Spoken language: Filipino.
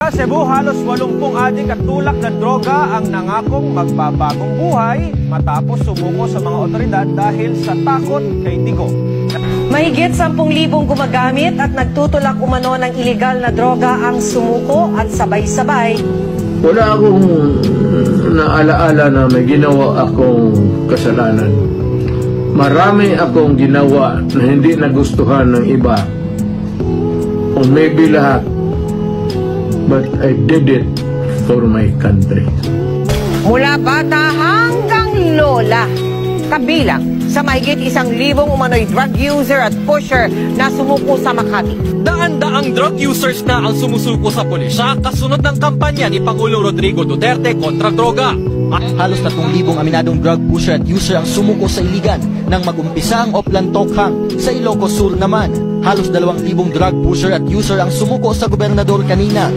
Sa Cebu, halos 80 adik at tulak na droga ang nangakong magbabagong buhay matapos sumuko sa mga otoridad dahil sa takot kay Digong. Mahigit 10,000 gumagamit at nagtutulak umano ng ilegal na droga ang sumuko at sabay-sabay. Wala akong naalaala na may ginawa akong kasalanan. Marami akong ginawa na hindi nagustuhan ng iba. O maybe lahat. But I did it for my country. Mula bata hanggang lola, kabilang sa mahigit 1,000 umano'y drug user at pusher na sumuko sa Makati. Daan-daang drug users na ang sumusuko sa pulisya kasunod ng kampanya ni Pangulong Rodrigo Duterte kontra droga. Halos 3,000 aminadong drug pusher at user ang sumuko sa Iligan nang mag-umpisa ang Oplan Tokhang. Sa Ilocos Sur naman, halos 2,000 drug pusher at user ang sumuko sa gobernador kanina.